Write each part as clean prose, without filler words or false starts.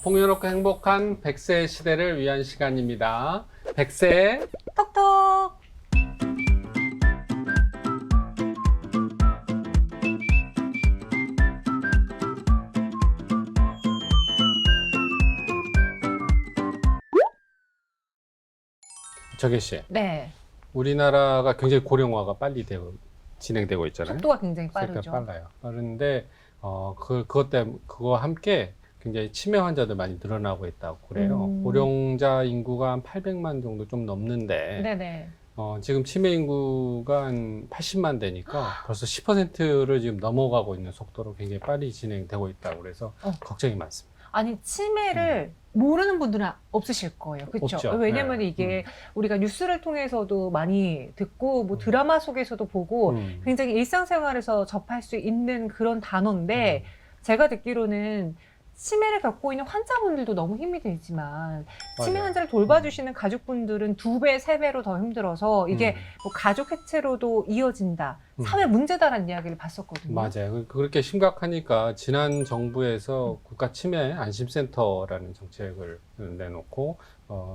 풍요롭고 행복한 100세 시대를 위한 시간입니다. 100세 톡톡. 정혜 씨, 네, 우리나라가 굉장히 고령화가 빨리 진행되고 있잖아요. 속도가 굉장히 속도가 빠르죠. 빨라요. 빠른데 그것 때문에 그거와 함께 굉장히 치매 환자들 많이 늘어나고 있다고 그래요. 고령자 인구가 한 800만 정도 좀 넘는데 네네. 지금 치매 인구가 한 80만 되니까 벌써 10%를 지금 넘어가고 있는 속도로 굉장히 빨리 진행되고 있다고 그래서 걱정이 많습니다. 아니, 치매를 모르는 분들은 없으실 거예요. 그렇죠? 없죠. 왜냐면 네. 이게 우리가 뉴스를 통해서도 많이 듣고 뭐 드라마 속에서도 보고 굉장히 일상생활에서 접할 수 있는 그런 단어인데 제가 듣기로는 치매를 겪고 있는 환자분들도 너무 힘이 들지만 치매 맞아요. 환자를 돌봐주시는 가족분들은 2배, 3배로 더 힘들어서 이게 뭐 가족 해체로도 이어진다. 사회 문제다라는 이야기를 봤었거든요. 맞아요. 그렇게 심각하니까 지난 정부에서 국가 치매 안심센터라는 정책을 내놓고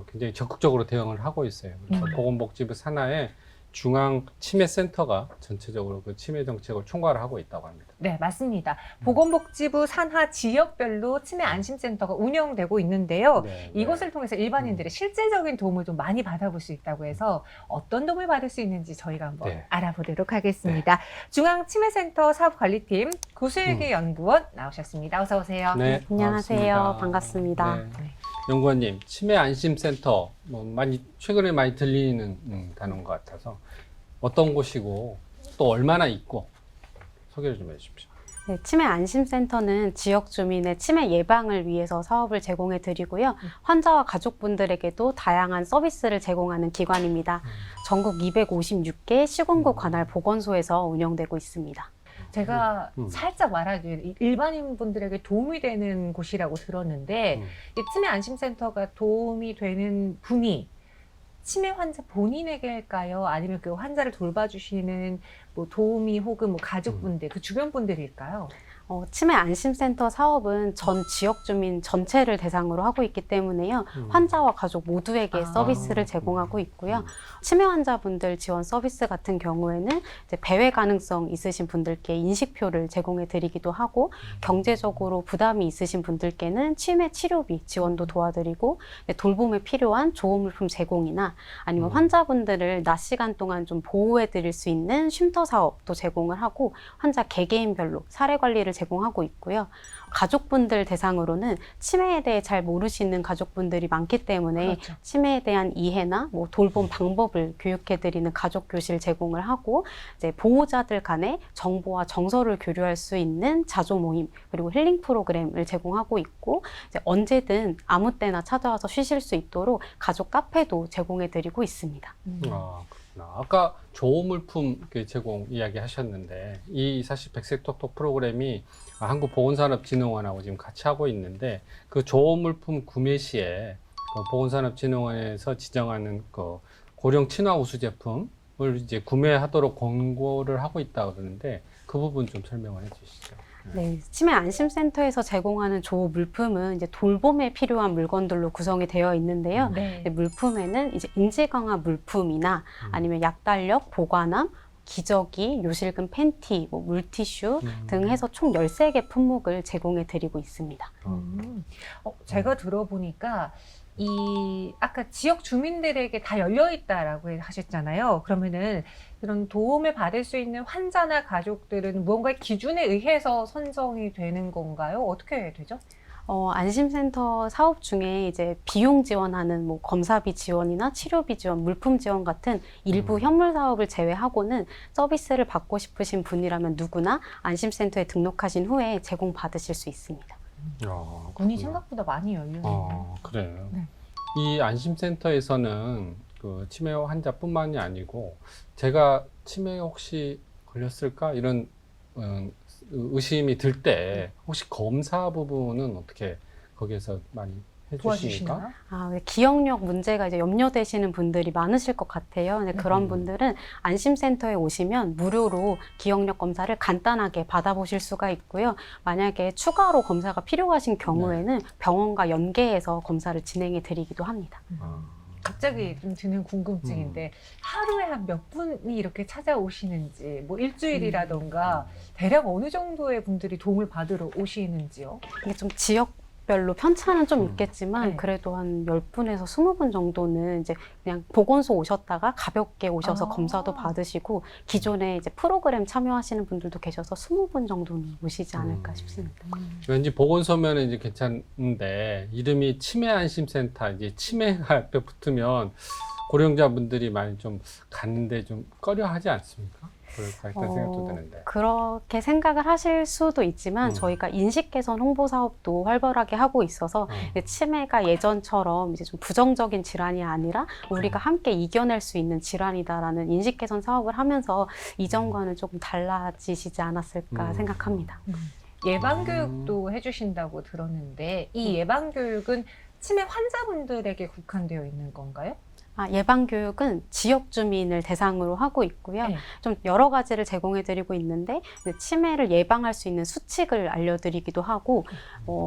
굉장히 적극적으로 대응을 하고 있어요. 그래서 보건복지부 산하에 중앙 치매 센터가 전체적으로 그 치매 정책을 총괄을 하고 있다고 합니다. 네, 맞습니다. 보건복지부 산하 지역별로 치매 안심센터가 운영되고 있는데요. 네, 이것을 통해서 일반인들의 실질적인 도움을 좀 많이 받아볼 수 있다고 해서 어떤 도움을 받을 수 있는지 저희가 한번 네. 알아보도록 하겠습니다. 중앙치매센터 사업관리팀 구슬기 연구원 나오셨습니다. 어서 오세요. 네, 안녕하세요. 반갑습니다. 네. 네. 연구원님, 치매 안심센터 최근에 많이 들리는 단어인 것 같아서 어떤 곳이고 또 얼마나 있고 소개를 좀 해주십시오. 네, 치매 안심센터는 지역 주민의 치매 예방을 위해서 사업을 제공해 드리고요. 환자와 가족분들에게도 다양한 서비스를 제공하는 기관입니다. 전국 256개 시군구 관할 보건소에서 운영되고 있습니다. 제가 살짝 말하자면 일반인 분들에게 도움이 되는 곳이라고 들었는데 이 치매 안심센터가 도움이 되는 분이 치매 환자 본인에게일까요? 아니면 그 환자를 돌봐주시는 뭐 도우미 혹은 뭐 가족분들, 그 주변 분들일까요? 치매 안심센터 사업은 전 지역 주민 전체를 대상으로 하고 있기 때문에요. 환자와 가족 모두에게 서비스를 제공하고 있고요. 치매 환자분들 지원 서비스 같은 경우에는 이제 배회 가능성 있으신 분들께 인식표를 제공해 드리기도 하고 경제적으로 부담이 있으신 분들께는 치매 치료비 지원도 도와드리고 돌봄에 필요한 조호물품 제공이나 아니면 환자분들을 낮 시간 동안 좀 보호해 드릴 수 있는 쉼터 사업도 제공을 하고 환자 개개인별로 사례 관리를 제공하고 있고요. 가족분들 대상으로는 치매에 대해 잘 모르시는 가족분들이 많기 때문에 그렇죠. 치매에 대한 이해나 뭐 돌봄 방법을 교육해드리는 가족 교실 제공을 하고 이제 보호자들 간에 정보와 정서를 교류할 수 있는 자조 모임 그리고 힐링 프로그램을 제공하고 있고 이제 언제든 아무 때나 찾아와서 쉬실 수 있도록 가족 카페도 제공해드리고 있습니다. 그렇구나. 아까 조호물품 제공 이야기 하셨는데 이 사실 백색톡톡 프로그램이 한국보건산업진흥원하고 지금 같이 하고 있는데 그 조호물품 구매 시에 그 보건산업진흥원에서 지정하는 그 고령 친화 우수 제품을 이제 구매하도록 권고를 하고 있다고 그러는데 그 부분 좀 설명을 해주시죠. 네, 치매 안심센터에서 제공하는 조호 물품은 이제 돌봄에 필요한 물건들로 구성이 되어 있는데요. 네. 물품에는 이제 인지 강화 물품이나 아니면 약달력, 보관함, 기저귀, 요실금 팬티, 뭐 물티슈 등 해서 총 13개 품목을 제공해 드리고 있습니다. 제가 들어보니까 이 아까 지역 주민들에게 다 열려 있다라고 하셨잖아요. 그러면은 그런 도움을 받을 수 있는 환자나 가족들은 무언가의 기준에 의해서 선정이 되는 건가요? 어떻게 되죠? 안심센터 사업 중에 이제 비용 지원하는 뭐 검사비 지원이나 치료비 지원, 물품 지원 같은 일부 현물 사업을 제외하고는 서비스를 받고 싶으신 분이라면 누구나 안심센터에 등록하신 후에 제공받으실 수 있습니다. 문이 생각보다 많이 열려요. 그래요. 네. 이 안심센터에서는 그 치매 환자뿐만이 아니고 제가 치매에 혹시 걸렸을까 이런 의심이 들 때 혹시 검사 부분은 어떻게 거기에서 많이 해주시니까. 도와주시나요? 기억력 문제가 이제 염려되시는 분들이 많으실 것 같아요. 근데 그런 분들은 안심센터에 오시면 무료로 기억력 검사를 간단하게 받아보실 수가 있고요. 만약에 추가로 검사가 필요하신 경우에는 병원과 연계해서 검사를 진행해 드리기도 합니다. 갑자기 좀 드는 궁금증인데 하루에 한 몇 분이 이렇게 찾아오시는지 뭐 일주일이라던가 대략 어느 정도의 분들이 도움을 받으러 오시는지요? 이게 좀 지역별로 편차는 좀 있겠지만 네. 그래도 한 10분에서 20분 정도는 이제 그냥 보건소 오셨다가 가볍게 오셔서 검사도 받으시고 기존에 이제 프로그램 참여하시는 분들도 계셔서 20분 정도는 오시지 않을까 싶습니다. 왠지 보건소면 이제 괜찮은데 이름이 치매 안심센터 이제 치매가 옆에 붙으면 고령자분들이 많이 좀 갔는데 좀 꺼려하지 않습니까? 그럴까 했던 생각도 드는데. 그렇게 생각을 하실 수도 있지만 저희가 인식 개선 홍보 사업도 활발하게 하고 있어서 이제 치매가 예전처럼 이제 좀 부정적인 질환이 아니라 우리가 함께 이겨낼 수 있는 질환이다라는 인식 개선 사업을 하면서 이전과는 조금 달라지시지 않았을까 생각합니다. 예방교육도 해주신다고 들었는데 이 예방교육은 치매 환자분들에게 국한되어 있는 건가요? 예방교육은 지역 주민을 대상으로 하고 있고요. 네. 좀 여러 가지를 제공해드리고 있는데 이제 치매를 예방할 수 있는 수칙을 알려드리기도 하고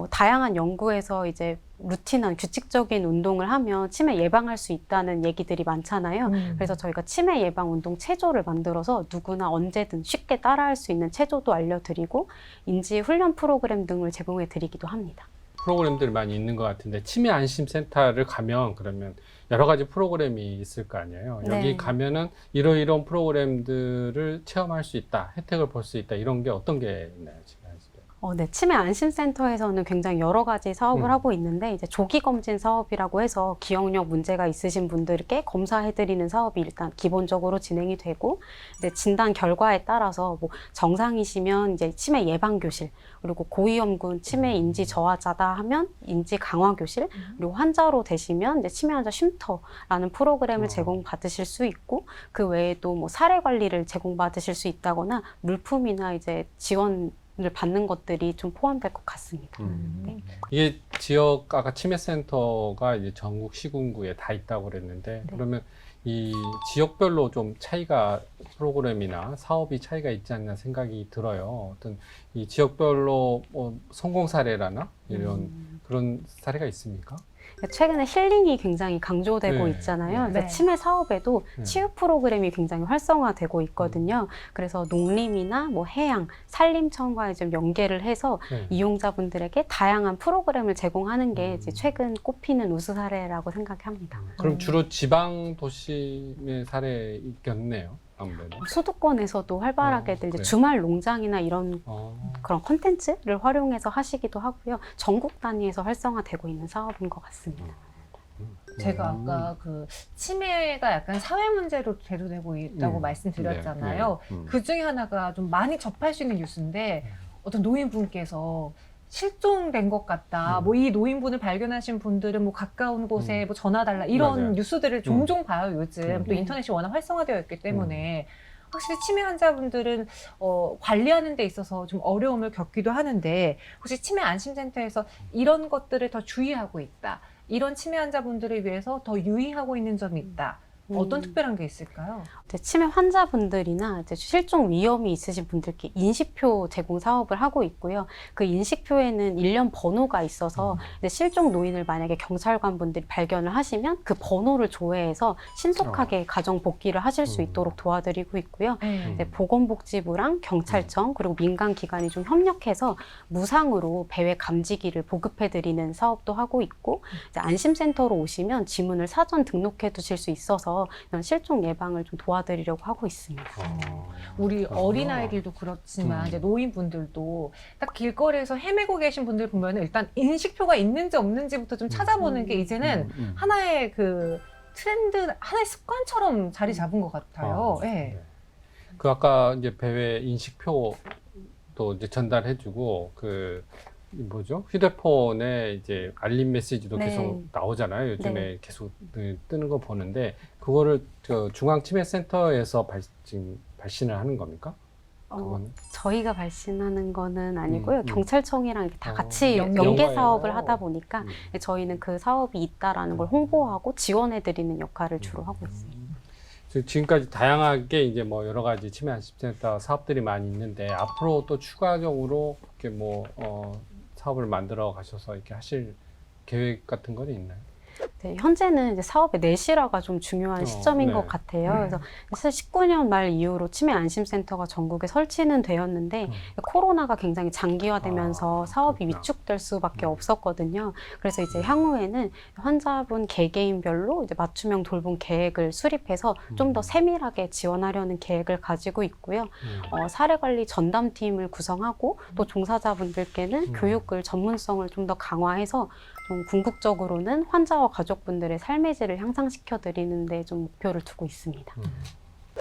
다양한 연구에서 이제 루틴한 규칙적인 운동을 하면 치매 예방할 수 있다는 얘기들이 많잖아요. 그래서 저희가 치매 예방 운동 체조를 만들어서 누구나 언제든 쉽게 따라할 수 있는 체조도 알려드리고 인지 훈련 프로그램 등을 제공해드리기도 합니다. 프로그램들이 많이 있는 것 같은데 치매 안심센터를 가면 그러면 여러 가지 프로그램이 있을 거 아니에요. 네. 여기 가면은 이런 프로그램들을 체험할 수 있다, 혜택을 볼 수 있다 이런 게 어떤 게 있나요? 치매 안심센터? 네, 치매 안심센터에서는 굉장히 여러 가지 사업을 하고 있는데 이제 조기 검진 사업이라고 해서 기억력 문제가 있으신 분들께 검사해드리는 사업이 일단 기본적으로 진행이 되고 이제 진단 결과에 따라서 뭐 정상이시면 이제 치매 예방 교실 그리고 고위험군 치매 인지 저하자다 하면 인지 강화 교실 그리고 환자로 되시면 이제 치매 환자 쉼터라는 프로그램을 제공받으실 수 있고 그 외에도 뭐 사례 관리를 제공받으실 수 있다거나 물품이나 이제 지원 을 받는 것들이 좀 포함될 것 같습니다. 네. 이게 지역 아까 치매센터가 이제 전국 시군구에 다 있다고 그랬는데 네. 그러면 이 지역별로 좀 차이가 프로그램이나 사업이 차이가 있지 않나 생각이 들어요. 어떤 이 지역별로 뭐 성공 사례라나 이런 그런 사례가 있습니까? 최근에 힐링이 굉장히 강조되고 네. 있잖아요. 네. 그래서 치매 사업에도 치유 프로그램이 굉장히 활성화되고 있거든요. 그래서 농림이나 뭐 해양, 산림청과 좀 연계를 해서 이용자분들에게 다양한 프로그램을 제공하는 게 이제 최근 꼽히는 우수 사례라고 생각합니다. 그럼 주로 지방 도심의 사례이겠네요. 아무래도. 수도권에서도 활발하게들 이제 그래요? 주말 농장이나 이런 그런 콘텐츠를 활용해서 하시기도 하고요. 전국 단위에서 활성화되고 있는 사업인 것 같습니다. 제가 아까 그 치매가 약간 사회 문제로 대두되고 있다고 말씀드렸잖아요. 그 중에 하나가 좀 많이 접할 수 있는 뉴스인데 어떤 노인분께서 실종된 것 같다. 뭐 이 노인분을 발견하신 분들은 뭐 가까운 곳에 뭐 전화 달라 이런 맞아요. 뉴스들을 종종 봐요. 요즘 또 인터넷이 워낙 활성화되어 있기 때문에 확실히 치매 환자분들은 관리하는 데 있어서 좀 어려움을 겪기도 하는데 혹시 치매 안심센터에서 이런 것들을 더 주의하고 있다. 이런 치매 환자분들을 위해서 더 유의하고 있는 점이 있다. 어떤 특별한 게 있을까요? 이제 치매 환자분들이나 이제 실종 위험이 있으신 분들께 인식표 제공 사업을 하고 있고요. 그 인식표에는 일련 번호가 있어서 이제 실종 노인을 만약에 경찰관 분들이 발견을 하시면 그 번호를 조회해서 신속하게 가정 복귀를 하실 수 있도록 도와드리고 있고요. 이제 보건복지부랑 경찰청 그리고 민간 기관이 좀 협력해서 무상으로 배회 감지기를 보급해드리는 사업도 하고 있고 이제 안심센터로 오시면 지문을 사전 등록해 두실 수 있어서 이런 실종 예방을 좀 도와드리려고 하고 있습니다. 우리 어린아이들도 그렇지만 이제 노인분들도 딱 길거리에서 헤매고 계신 분들 보면 일단 인식표가 있는지 없는지부터 좀 찾아보는 게 이제는 하나의 그 트렌드, 하나의 습관처럼 자리 잡은 것 같아요. 네. 그 아까 이제 배회 인식표도 이제 전달해주고 그 뭐죠? 휴대폰에 이제 알림 메시지도 네. 계속 나오잖아요. 요즘에 네. 계속 뜨는 거 보는데 그거를 저 중앙치매센터에서 지금 발신을 하는 겁니까? 그거는? 저희가 발신하는 거는 아니고요. 음. 경찰청이랑 이렇게 다 같이 연계. 연계 연계예요. 사업을 하다 보니까 음. 저희는 그 사업이 있다라는 걸 홍보하고 지원해드리는 역할을 주로 하고 있습니다. 지금까지 다양하게 이제 뭐 여러 가지 치매 안심센터 사업들이 많이 있는데 앞으로 또 추가적으로 이렇게 뭐 사업을 만들어 가셔서 이렇게 하실 계획 같은 건 있나요? 네, 현재는 이제 사업의 내실화가 좀 중요한 시점인 네. 것 같아요. 그래서 사실 19년 말 이후로 치매 안심센터가 전국에 설치는 되었는데 코로나가 굉장히 장기화되면서 아, 사업이 그렇구나. 위축될 수밖에 없었거든요. 그래서 이제 향후에는 환자분 개개인별로 이제 맞춤형 돌봄 계획을 수립해서 좀 더 세밀하게 지원하려는 계획을 가지고 있고요. 사례관리 전담팀을 구성하고 또 종사자분들께는 교육을 전문성을 좀 더 강화해서 좀 궁극적으로는 환자와 가족분들의 삶의 질을 향상시켜 드리는 데 좀 목표를 두고 있습니다.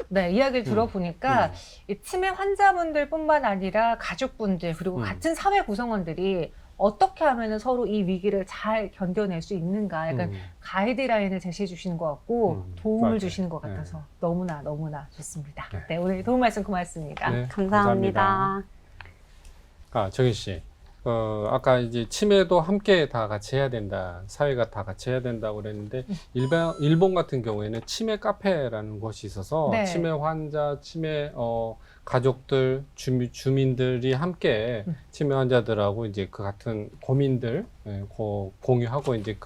네, 이야기를 들어보니까 이 치매 환자분들뿐만 아니라 가족분들 그리고 같은 사회 구성원들이 어떻게 하면 서로 이 위기를 잘 견뎌낼 수 있는가 약간 가이드라인을 제시해 주시는 것 같고 도움을 맞아요. 주시는 것 네. 같아서 너무나 좋습니다. 네. 네, 오늘 도움 말씀 고맙습니다. 네, 감사합니다. 정인 씨, 아까 이제 치매도 함께 다 같이 해야 된다, 사회가 다 같이 해야 된다고 그랬는데 일본 같은 경우에는 치매 카페라는 곳이 있어서 네. 치매 환자, 치매 가족들, 주민들이 함께 치매 환자들하고 이제 그 같은 고민들 공유하고 이제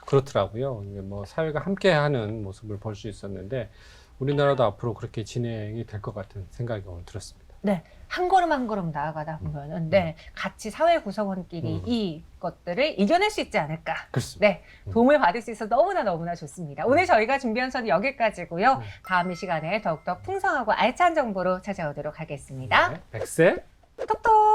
그렇더라고요. 이게 뭐 사회가 함께하는 모습을 볼 수 있었는데 우리나라도 앞으로 그렇게 진행이 될 것 같은 생각이 오늘 들었습니다. 네, 한 걸음 한 걸음 나아가다 보면은 네, 같이 사회 구성원끼리 이것들을 이겨낼 수 있지 않을까. 그렇습니다. 네, 도움을 받을 수 있어서 너무나 좋습니다. 오늘 저희가 준비한 선은 여기까지고요. 다음 이 시간에 더욱더 풍성하고 알찬 정보로 찾아오도록 하겠습니다. 네, 백세 톡톡!